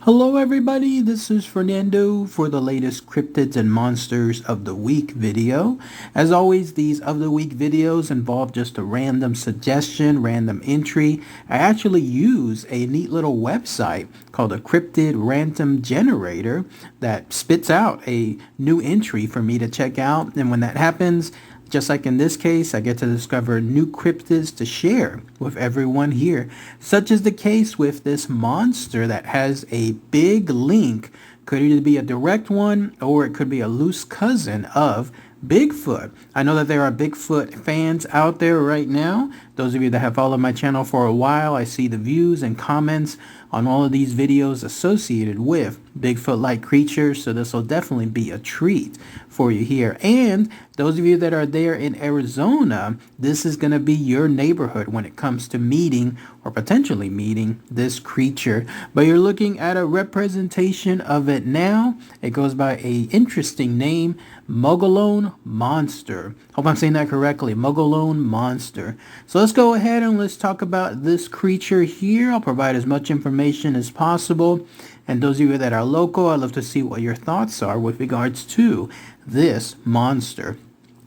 Hello everybody, this is Fernando for the latest Cryptids and Monsters of the Week video. As always, these of the week videos involve just a random suggestion, random entry. I actually use a neat little website called a cryptid random generator that spits out a new entry for me to check out. And when that happens, just like in this case, I get to discover new cryptids to share with everyone here. Such is the case with this monster that has a big link. Could either be a direct one or it could be a loose cousin of Bigfoot. I know that there are Bigfoot fans out there right now. Those of you that have followed my channel for a while, I see the views and comments on all of these videos associated with Bigfoot-like creatures, so this will definitely be a treat for you here. And those of you that are there in Arizona, this is going to be your neighborhood when it comes to meeting or potentially meeting this creature. But you're looking at a representation of it now. It goes by a interesting name, Mogollon Monster. Hope I'm saying that correctly, Mogollon Monster. So let's go ahead and let's talk about this creature here. I'll provide as much information as possible. And those of you that are local, I'd love to see what your thoughts are with regards to this monster.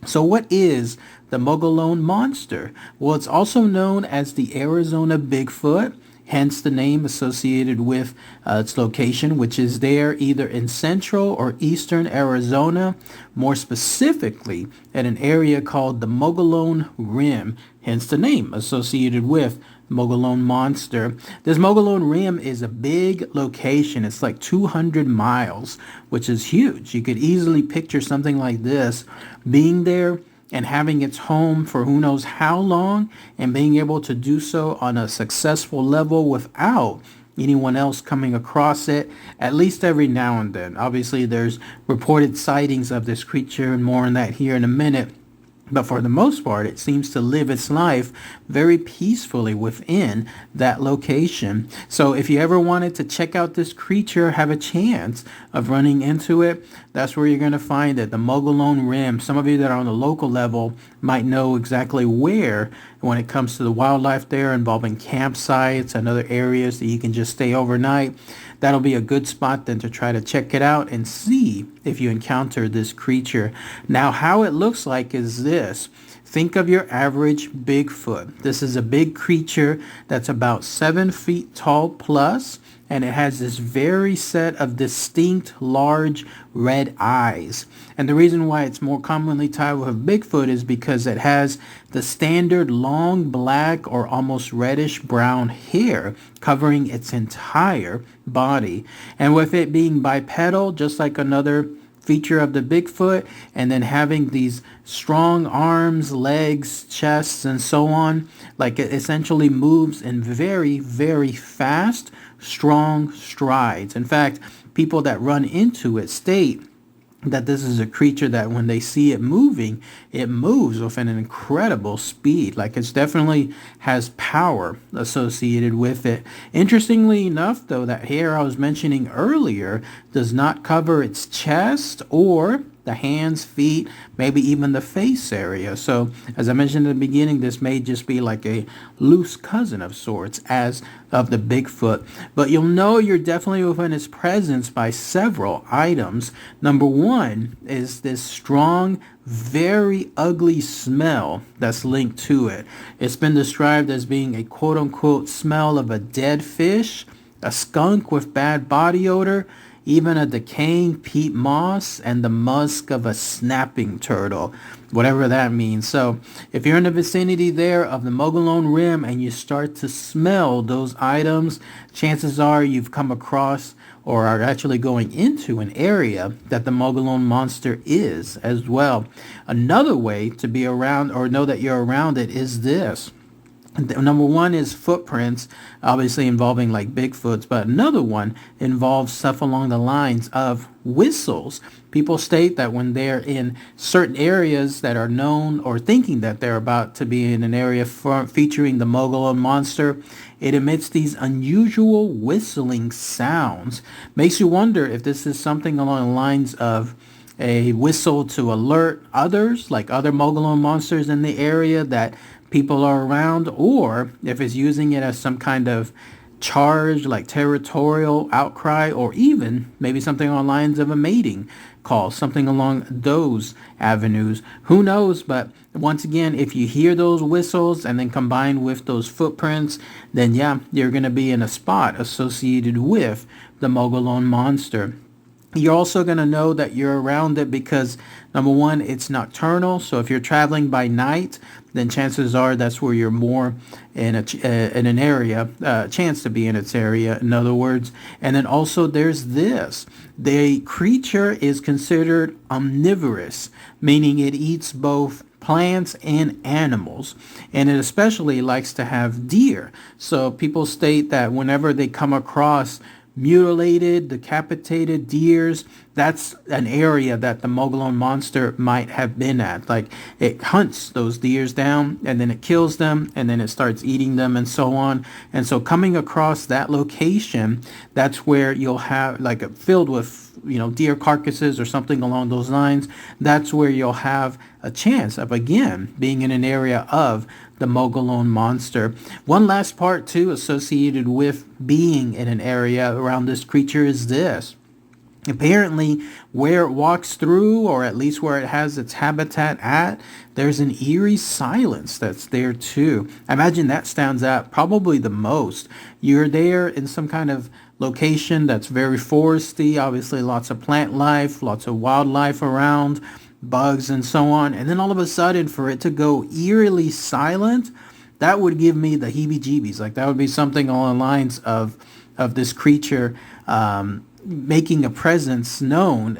So what is the Mogollon Monster? Well, it's also known as the Arizona Bigfoot, hence the name associated with its location, which is there either in central or eastern Arizona, more specifically at an area called the Mogollon Rim, hence the name associated with Mogollon Monster. This Mogollon Rim is a big location. It's like 200 miles, which is huge. You could easily picture something like this being there and having its home for who knows how long and being able to do so on a successful level without anyone else coming across it, at least every now and then. Obviously, there's reported sightings of this creature and more on that here in a minute. But for the most part, it seems to live its life very peacefully within that location. So if you ever wanted to check out this creature, have a chance of running into it, that's where you're going to find it, the Mogollon Rim. Some of you that are on the local level might know exactly where when it comes to the wildlife there involving campsites and other areas that you can just stay overnight. That'll be a good spot then to try to check it out and see if you encounter this creature. Now, how it looks like is this. Think of your average Bigfoot. This is a big creature that's about 7 feet tall plus, and it has this very set of distinct large red eyes. And the reason why it's more commonly tied with Bigfoot is because it has the standard long black or almost reddish brown hair covering its entire body. And with it being bipedal, just like another feature of the Bigfoot, and then having these strong arms, legs, chests, and so on, like it essentially moves in very, very fast, strong strides. In fact, people that run into it state that this is a creature that when they see it moving, it moves with an incredible speed. Like it definitely has power associated with it. Interestingly enough, though, that hair I was mentioning earlier does not cover its chest or the hands, feet, maybe even the face area. So as I mentioned in the beginning, this may just be like a loose cousin of sorts as of the Bigfoot. But you'll know you're definitely within its presence by several items. Number one is this strong, very ugly smell that's linked to it. It's been described as being a quote-unquote smell of a dead fish, a skunk with bad body odor, even a decaying peat moss, and the musk of a snapping turtle, whatever that means. So if you're in the vicinity there of the Mogollon Rim and you start to smell those items, chances are you've come across or are actually going into an area that the Mogollon Monster is as well. Another way to be around or know that you're around it is this. Number one is footprints, obviously involving like Bigfoots, but another one involves stuff along the lines of whistles. People state that when they're in certain areas that are known or thinking that they're about to be in an area featuring the Mogollon Monster, it emits these unusual whistling sounds. Makes you wonder if this is something along the lines of a whistle to alert others, like other Mogollon monsters in the area that people are around, or if it's using it as some kind of charge, like territorial outcry, or even maybe something on lines of a mating call, something along those avenues. Who knows? But once again, if you hear those whistles and then combined with those footprints, then yeah, you're going to be in a spot associated with the Mogollon Monster. You're also going to know that you're around it because, number one, it's nocturnal. So if you're traveling by night, then chances are that's where you're more in in an area, chance to be in its area, in other words. And then also there's this. The creature is considered omnivorous, meaning it eats both plants and animals, and it especially likes to have deer. So people state that whenever they come across mutilated, decapitated deers, that's an area that the Mogollon Monster might have been at. Like, it hunts those deers down and then it kills them and then it starts eating them and so on. And so coming across that location, that's where you'll have, like, filled with deer carcasses or something along those lines. That's where you'll have a chance of, again, being in an area of the Mogollon Monster. One last part too associated with being in an area around this creature is this. Apparently, where it walks through, or at least where it has its habitat at, there's an eerie silence that's there too. I imagine that stands out probably the most. You're there in some kind of location that's very foresty, obviously lots of plant life, lots of wildlife around, bugs and so on, and then all of a sudden for it to go eerily silent, that would give me the heebie-jeebies. Like, that would be something along the lines of this creature making a presence known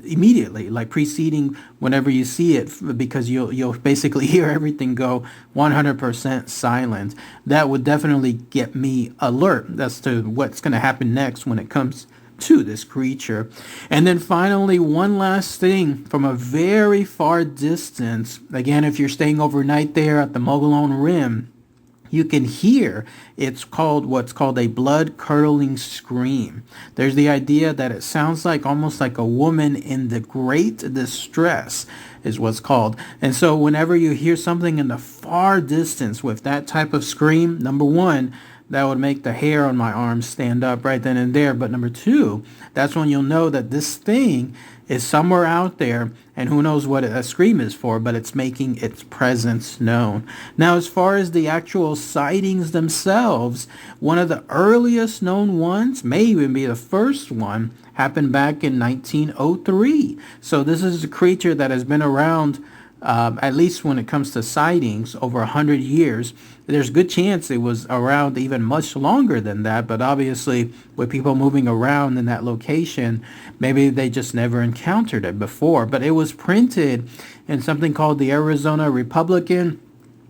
immediately, like preceding whenever you see it, because you'll basically hear everything go 100% silent. That would definitely get me alert as to what's going to happen next when it comes to this creature. And then finally, one last thing from a very far distance. Again, if you're staying overnight there at the Mogollon Rim, you can hear what's called a blood curdling scream. There's the idea that it sounds like almost like a woman in the great distress is what's called. And so whenever you hear something in the far distance with that type of scream, number one, that would make the hair on my arms stand up right then and there. But number two, that's when you'll know that this thing is somewhere out there, and who knows what a scream is for, but it's making its presence known. Now, as far as the actual sightings themselves, one of the earliest known ones, may even be the first one, happened back in 1903. So this is a creature that has been around, at least when it comes to sightings, over 100 years. There's a good chance it was around even much longer than that, but obviously with people moving around in that location, maybe they just never encountered it before. But it was printed in something called the Arizona Republican.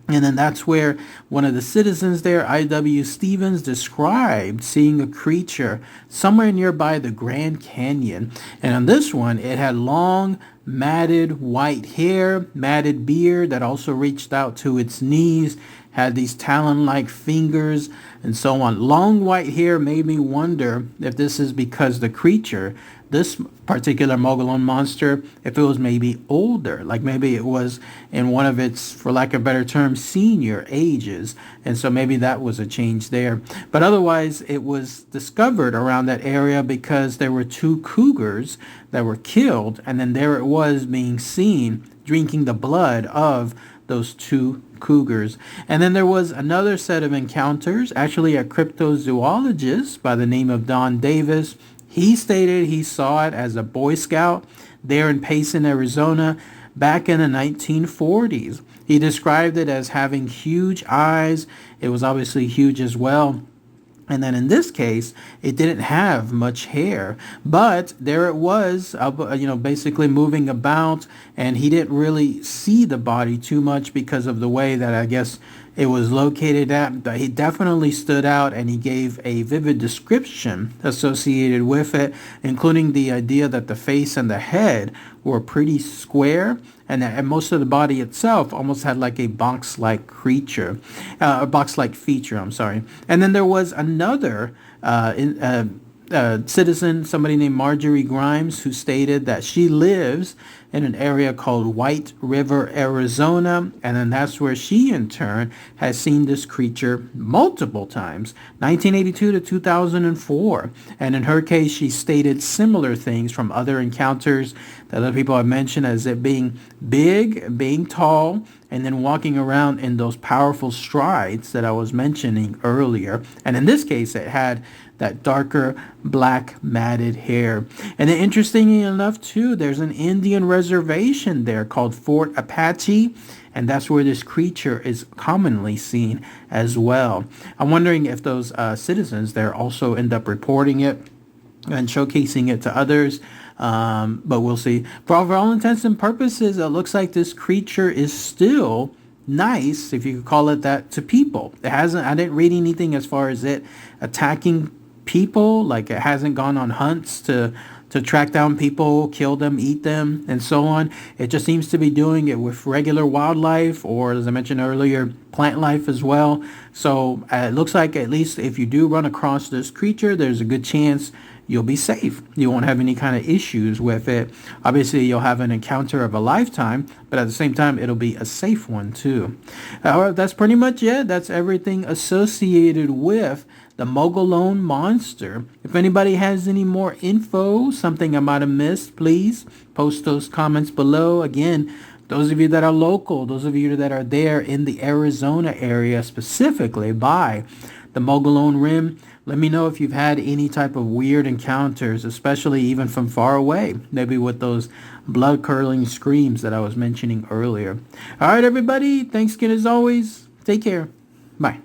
And then that's where one of the citizens there, I.W. Stevens, described seeing a creature somewhere nearby the Grand Canyon. And on this one, it had long, matted white hair, matted beard that also reached out to its knees, had these talon-like fingers, and so on. Long white hair made me wonder if this is because the creature, this particular Mogollon Monster, if it was maybe older, like maybe it was in one of its, for lack of a better term, senior ages, and so maybe that was a change there. But otherwise, it was discovered around that area because there were two cougars that were killed, and then there it was being seen drinking the blood of those two cougars. And then there was another set of encounters, actually a cryptozoologist by the name of Don Davis. He stated he saw it as a Boy Scout there in Payson, Arizona, back in the 1940s. He described it as having huge eyes. It was obviously huge as well. And then in this case, it didn't have much hair, but there it was, basically moving about, and he didn't really see the body too much because of the way that I guess it was located at. But he definitely stood out, and he gave a vivid description associated with it, including the idea that the face and the head were pretty square, and most of the body itself almost had like a box-like creature, a box-like feature, I'm sorry. And then there was another citizen, somebody named Marjorie Grimes, who stated that she lives in an area called White River, Arizona, and then that's where she in turn has seen this creature multiple times, 1982 to 2004. And in her case, she stated similar things from other encounters that other people have mentioned, as it being big, being tall, and then walking around in those powerful strides that I was mentioning earlier. And in this case, it had that darker black matted hair. And then interestingly enough too, there's an Indian reservation there called Fort Apache, and that's where this creature is commonly seen as well. I'm wondering if those citizens there also end up reporting it and showcasing it to others. But we'll see. For all intents and purposes, it looks like this creature is still nice, if you could call it that, to people. I didn't read anything as far as it attacking people, like it hasn't gone on hunts to track down people, kill them, eat them, and so on. It just seems to be doing it with regular wildlife, or as I mentioned earlier, plant life as well. So it looks like, at least if you do run across this creature, there's a good chance you'll be safe. You won't have any kind of issues with it. Obviously, you'll have an encounter of a lifetime, but at the same time, it'll be a safe one too. That's pretty much it. That's everything associated with the Mogollon Monster. If anybody has any more info, something I might have missed, please post those comments below. Again, those of you that are local, those of you that are there in the Arizona area, specifically by the Mogollon Rim, let me know if you've had any type of weird encounters, especially even from far away, maybe with those blood-curdling screams that I was mentioning earlier. All right, everybody, thanks again as always. Take care. Bye.